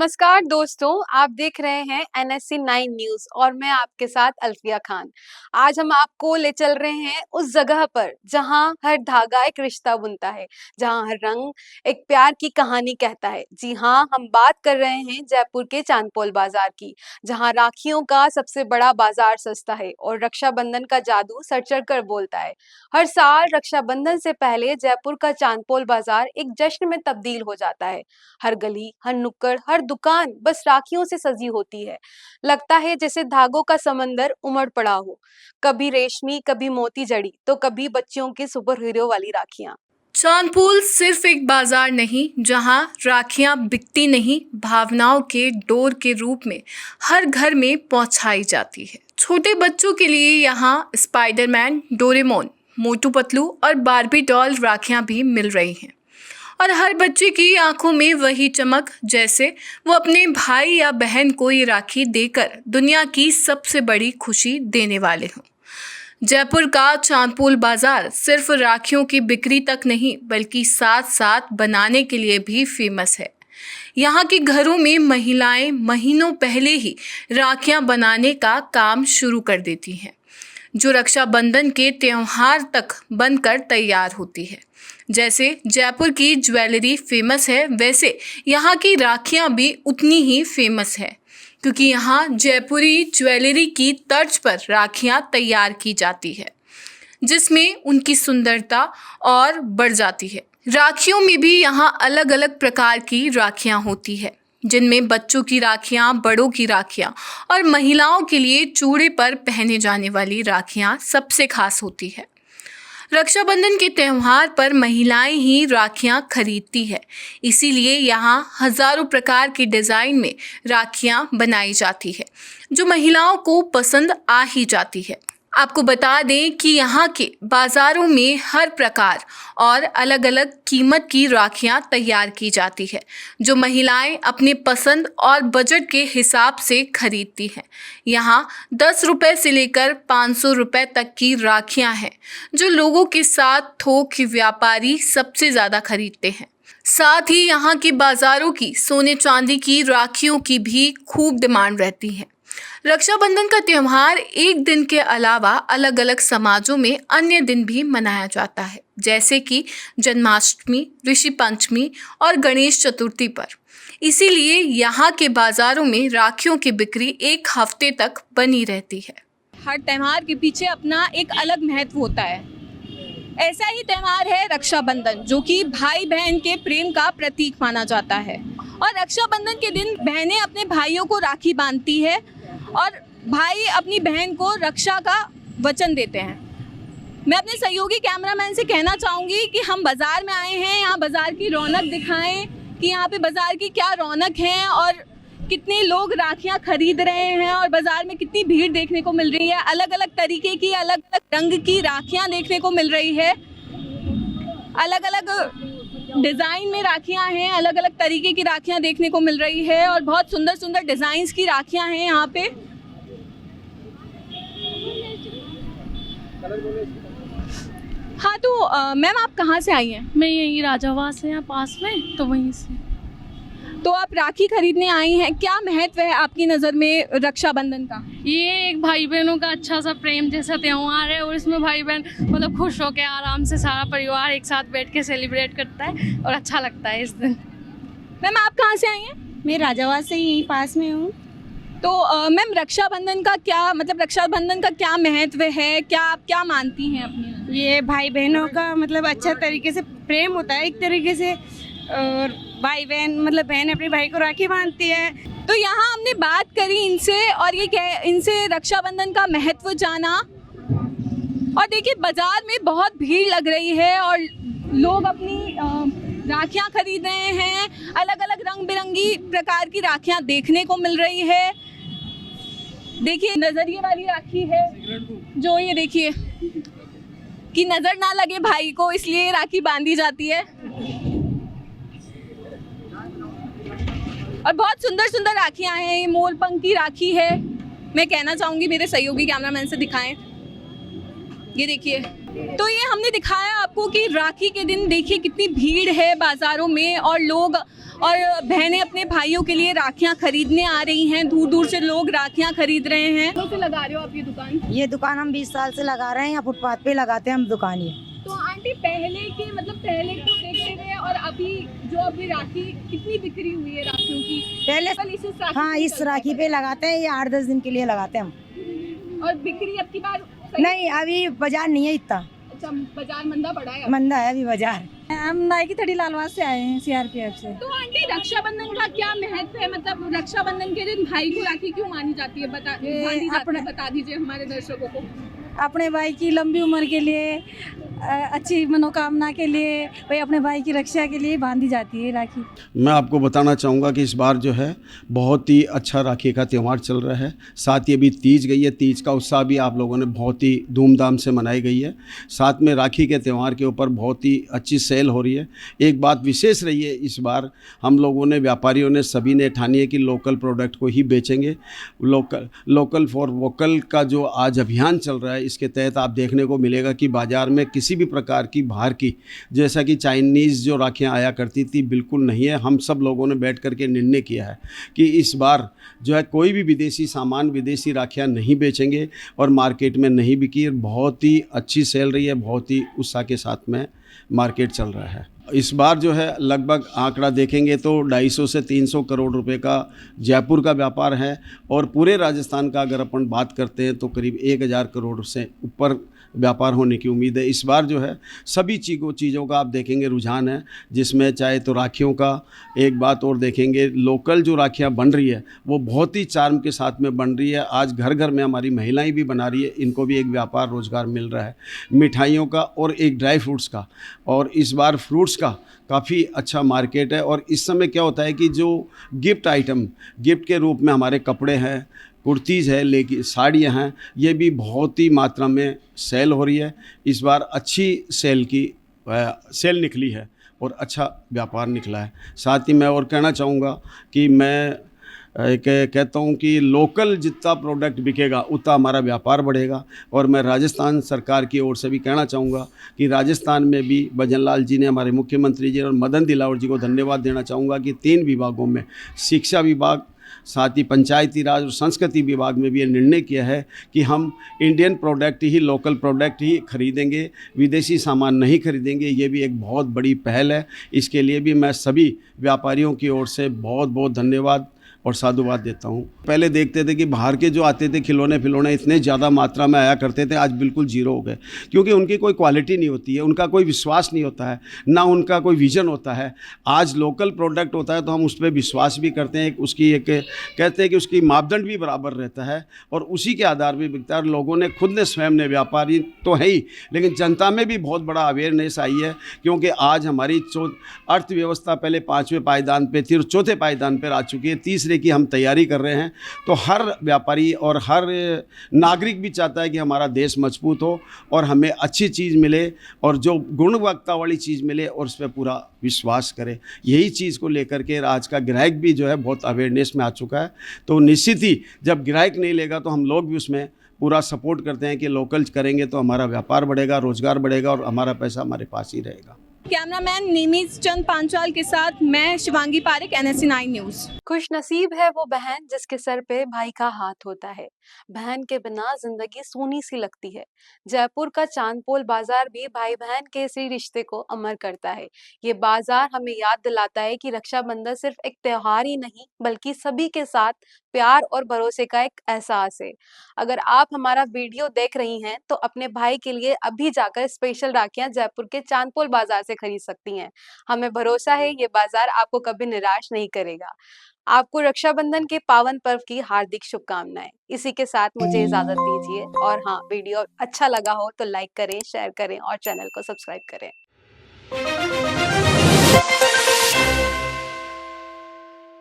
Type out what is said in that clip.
नमस्कार दोस्तों, आप देख रहे हैं NSC 9 न्यूज़ और मैं आपके साथ अल्फिया खान। आज हम आपको ले चल रहे हैं उस जगह पर जहां हर धागा एक रिश्ता बुनता है, जहां हर रंग एक प्यार की कहानी कहता है। जी हाँ, हम बात कर रहे हैं जयपुर के चांदपोल बाजार की, जहां राखियों का सबसे बड़ा बाजार सस्ता है और रक्षाबंधन का जादू सर चढ़कर बोलता है। हर साल रक्षाबंधन से पहले जयपुर का चांदपोल बाजार एक जश्न में तब्दील हो जाता है। हर गली, हर नुक्कड़, हर दुकान बस राखियों से सजी होती है। लगता है जैसे धागों का समंदर उमड़ पड़ा हो, कभी रेशमी, कभी मोती जड़ी, तो कभी बच्चियों की सुपर हीरो वाली राखियां। चांदपोल सिर्फ एक बाजार नहीं जहां राखियां बिकती नहीं, भावनाओं के डोर के रूप में हर घर में पहुंचाई जाती है। छोटे बच्चों के लिए यहां स्पाइडरमैन, डोरेमोन, मोटू पतलू और बार्बी डॉल राखियां भी मिल रही हैं। और हर बच्चे की आंखों में वही चमक, जैसे वो अपने भाई या बहन को ये राखी देकर दुनिया की सबसे बड़ी खुशी देने वाले हों। जयपुर का चांदपोल बाजार सिर्फ राखियों की बिक्री तक नहीं, बल्कि साथ साथ बनाने के लिए भी फेमस है। यहाँ के घरों में महिलाएं महीनों पहले ही राखियां बनाने का काम शुरू कर देती हैं, जो रक्षाबंधन के त्योहार तक बनकर तैयार होती है। जैसे जयपुर की ज्वेलरी फेमस है, वैसे यहाँ की राखियाँ भी उतनी ही फेमस है, क्योंकि यहाँ जयपुरी ज्वेलरी की तर्ज पर राखियाँ तैयार की जाती है, जिसमें उनकी सुंदरता और बढ़ जाती है। राखियों में भी यहाँ अलग अलग प्रकार की राखियाँ होती है, जिनमें बच्चों की राखियाँ, बड़ों की राखियाँ और महिलाओं के लिए चूड़े पर पहने जाने वाली राखियाँ सबसे खास होती है। रक्षाबंधन के त्यौहार पर महिलाएं ही राखियां खरीदती है, इसीलिए यहाँ हजारों प्रकार के डिज़ाइन में राखियां बनाई जाती है, जो महिलाओं को पसंद आ ही जाती है। आपको बता दें कि यहाँ के बाज़ारों में हर प्रकार और अलग अलग कीमत की राखियाँ तैयार की जाती है, जो महिलाएं अपने पसंद और बजट के हिसाब से खरीदती हैं। यहाँ 10 रुपये से लेकर 500 रुपये तक की राखियाँ हैं, जो लोगों के साथ थोक व्यापारी सबसे ज़्यादा खरीदते हैं। साथ ही यहाँ के बाज़ारों की सोने चांदी की राखियों की भी खूब डिमांड रहती है। रक्षाबंधन का त्यौहार एक दिन के अलावा अलग अलग समाजों में अन्य दिन भी मनाया जाता है, जैसे कि जन्माष्टमी, ऋषि पंचमी और गणेश चतुर्थी पर। इसीलिए यहाँ के बाज़ारों में राखियों की बिक्री एक हफ्ते तक बनी रहती है। हर त्यौहार के पीछे अपना एक अलग महत्व होता है। ऐसा ही त्यौहार है रक्षाबंधन, जो कि भाई बहन के प्रेम का प्रतीक माना जाता है। और रक्षाबंधन के दिन बहनें अपने भाइयों को राखी बांधती है और भाई अपनी बहन को रक्षा का वचन देते हैं। मैं अपने सहयोगी कैमरामैन से कहना चाहूँगी कि हम बाज़ार में आए हैं, यहाँ बाज़ार की रौनक दिखाएं कि यहाँ पे बाज़ार की क्या रौनक है और कितने लोग राखियाँ खरीद रहे हैं और बाज़ार में कितनी भीड़ देखने को मिल रही है। अलग अलग तरीके की, अलग अलग रंग की राखियाँ देखने को मिल रही है। अलग अलग डिज़ाइन में राखियाँ हैं, अलग अलग तरीके की राखियाँ देखने को मिल रही है और बहुत सुंदर सुंदर डिज़ाइंस की राखियाँ हैं यहाँ पे। हाँ, तो मैम आप कहाँ से आई हैं? मैं यहीं राजावास है, यहाँ पास में, तो वहीं से। तो आप राखी खरीदने आई हैं, क्या महत्व है आपकी नज़र में रक्षाबंधन का? ये एक भाई बहनों का अच्छा सा प्रेम जैसा त्यौहार है और इसमें भाई बहन मतलब खुश होकर आराम से सारा परिवार एक साथ बैठ के सेलिब्रेट करता है और अच्छा लगता है इस दिन। मैम आप कहाँ से आई हैं? मैं राजावास से यहीं पास में हूँ। तो मैम रक्षाबंधन का क्या मतलब, रक्षाबंधन का क्या महत्व है, क्या आप क्या मानती हैं अपनी? ये भाई बहनों का मतलब अच्छा तरीके से प्रेम होता है एक तरीके से, और भाई बहन मतलब बहन अपने भाई को राखी बांधती है। तो यहाँ हमने बात करी इनसे और इनसे रक्षाबंधन का महत्व जाना। और देखिए बाजार में बहुत भीड़ लग रही है और लोग अपनी राखियाँ खरीद रहे हैं। अलग अलग रंग बिरंगी प्रकार की राखियाँ देखने को मिल रही है। देखिए नजरिए वाली राखी है, जो ये देखिए कि नज़र ना लगे भाई को, इसलिए राखी बांधी जाती है। और बहुत सुंदर सुंदर राखियाँ हैं। ये मोर पंख की राखी है। मैं कहना चाहूँगी मेरे सहयोगी कैमरामैन से दिखाएं, ये देखिए तो ये हमने दिखाया आपको कि राखी के दिन देखिए कितनी भीड़ है बाज़ारों में, और लोग और बहनें अपने भाइयों के लिए राखियाँ खरीदने आ रही हैं। दूर दूर से लोग राखियाँ खरीद रहे हैं। कब से लगा रहे हो आप ये दुकान? ये दुकान हम 20 साल से लगा रहे हैं, यहाँ फुटपाथ पे लगाते हैं हम दुकान ये। तो आंटी पहले के मतलब पहले को देखते थे और अभी जो अभी राखी कितनी बिक्री हुई है राखियों की? पहले इस राखी हाँ पे इस चलता राखी था। पे लगाते हैं, ये 8-10 दिन के लिए लगाते हैं हम। और बिक्री अब की बार सही? नहीं अभी बाजार नहीं है इतना, अच्छा, बाजार मंदा पड़ा है अब। मंदा है अभी बाजार। हम नाइकी थड़ी लालवास से आए हैं, सीआरपीएफ से। तो आंटी रक्षाबंधन का क्या महत्व है? मतलब रक्षाबंधन के दिन भाई को राखी क्यों मानी जाती है? बता दीजिए हमारे दर्शकों को। अपने भाई की लंबी उम्र के लिए, अच्छी मनोकामना के लिए, भाई अपने भाई की रक्षा के लिए बांधी जाती है राखी। मैं आपको बताना चाहूँगा कि इस बार जो है बहुत ही अच्छा राखी का त्यौहार चल रहा है। साथ ही अभी तीज गई है, तीज का उत्साह भी आप लोगों ने बहुत ही धूमधाम से मनाई गई है। साथ में राखी के त्यौहार के ऊपर बहुत ही अच्छी सेल हो रही है। एक बात विशेष रही है इस बार, हम लोगों ने, व्यापारियों ने, सभी ने ठानी है कि लोकल प्रोडक्ट को ही बेचेंगे। लोकल फॉर वोकल का जो आज अभियान चल रहा है, इसके तहत आप देखने को मिलेगा कि बाज़ार में किसी भी प्रकार की बाहर की, जैसा कि चाइनीज़ जो राखियाँ आया करती थी, बिल्कुल नहीं है। हम सब लोगों ने बैठ कर के निर्णय किया है कि इस बार जो है कोई भी विदेशी सामान, विदेशी राखियाँ नहीं बेचेंगे और मार्केट में नहीं बिकी। बहुत ही अच्छी सेल रही है, बहुत ही उत्साह के साथ में मार्केट चल रहा है। इस बार जो है लगभग आंकड़ा देखेंगे तो 250 से 300 करोड़ रुपए का जयपुर का व्यापार है, और पूरे राजस्थान का अगर अपन बात करते हैं तो करीब 1000 करोड़ से ऊपर व्यापार होने की उम्मीद है। इस बार जो है सभी चीज़ों का आप देखेंगे रुझान है, जिसमें चाहे तो राखियों का, एक बात और देखेंगे, लोकल जो राखियाँ बन रही है वो बहुत ही चार्म के साथ में बन रही है। आज घर घर में हमारी महिलाएं भी बना रही है, इनको भी एक व्यापार रोजगार मिल रहा है, मिठाइयों का और एक ड्राई फ्रूट्स का। और इस बार फ्रूट्स का काफ़ी अच्छा मार्केट है। और इस समय क्या होता है कि जो गिफ्ट आइटम, गिफ्ट के रूप में हमारे कपड़े हैं, कुर्तीज़ है, लेकिन साड़ियाँ हैं, ये भी बहुत ही मात्रा में सेल हो रही है। इस बार अच्छी सेल निकली है और अच्छा व्यापार निकला है। साथ ही मैं और कहना चाहूँगा कि मैं कहता हूँ कि लोकल जितना प्रोडक्ट बिकेगा उतना हमारा व्यापार बढ़ेगा। और मैं राजस्थान सरकार की ओर से भी कहना चाहूँगा कि राजस्थान में भी भजन लाल जी ने, हमारे मुख्यमंत्री जी और मदन दिलावर जी को धन्यवाद देना चाहूँगा कि 3 विभागों में, शिक्षा विभाग, साथ ही पंचायती राज और संस्कृति विभाग में भी ये निर्णय किया है कि हम इंडियन प्रोडक्ट ही, लोकल प्रोडक्ट ही खरीदेंगे, विदेशी सामान नहीं खरीदेंगे। ये भी एक बहुत बड़ी पहल है। इसके लिए भी मैं सभी व्यापारियों की ओर से बहुत बहुत धन्यवाद और साधुवाद देता हूँ। पहले देखते थे कि बाहर के जो आते थे खिलौने इतने ज़्यादा मात्रा में आया करते थे, आज बिल्कुल जीरो हो गए, क्योंकि उनकी कोई क्वालिटी नहीं होती है, उनका कोई विश्वास नहीं होता है, ना उनका कोई विजन होता है। आज लोकल प्रोडक्ट होता है तो हम उस पर विश्वास भी करते हैं, उसकी एक कहते हैं कि उसकी मापदंड भी बराबर रहता है और उसी के आधार पर बिकता है। लोगों ने खुद ने, स्वयं ने, व्यापारी तो है ही, लेकिन जनता में भी बहुत बड़ा अवेयरनेस आई है, क्योंकि आज हमारी अर्थव्यवस्था पहले 5वें पायदान पर थी और 4थे पायदान पर आ चुकी है, 3 की हम तैयारी कर रहे हैं। तो हर व्यापारी और हर नागरिक भी चाहता है कि हमारा देश मजबूत हो और हमें अच्छी चीज़ मिले और जो गुणवत्ता वाली चीज़ मिले और उस पर पूरा विश्वास करे। यही चीज़ को लेकर के आज का ग्राहक भी जो है बहुत अवेयरनेस में आ चुका है। तो निश्चित ही जब ग्राहक नहीं लेगा तो हम लोग भी उसमें पूरा सपोर्ट करते हैं कि लोकल करेंगे तो हमारा व्यापार बढ़ेगा, रोजगार बढ़ेगा और हमारा पैसा हमारे पास ही रहेगा। कैमरामैन निमिष चंद पांचाल के साथ मैं शिवांगी पारिक, NSC 9 न्यूज़। खुश नसीब है वो बहन जिसके सर पे भाई का हाथ होता है। बहन के बिना जिंदगी सूनी सी लगती है। जयपुर का चांदपोल बाजार भी भाई बहन के इसी रिश्ते को अमर करता है। ये बाजार हमें याद दिलाता है कि रक्षाबंधन सिर्फ एक त्योहार ही नहीं, बल्कि सभी के साथ प्यार और भरोसे का एक एहसास है। अगर आप हमारा वीडियो देख रही हैं तो अपने भाई के लिए अभी जाकर स्पेशल राखियां जयपुर के चांदपोल बाजार से खरीद सकती हैं। हमें भरोसा है ये बाजार आपको कभी निराश नहीं करेगा। आपको रक्षाबंधन के पावन पर्व की हार्दिक शुभकामनाएं। इसी के साथ मुझे इजाजत दीजिए और हाँ, वीडियो अच्छा लगा हो तो लाइक करें, शेयर करें और चैनल को सब्सक्राइब करें।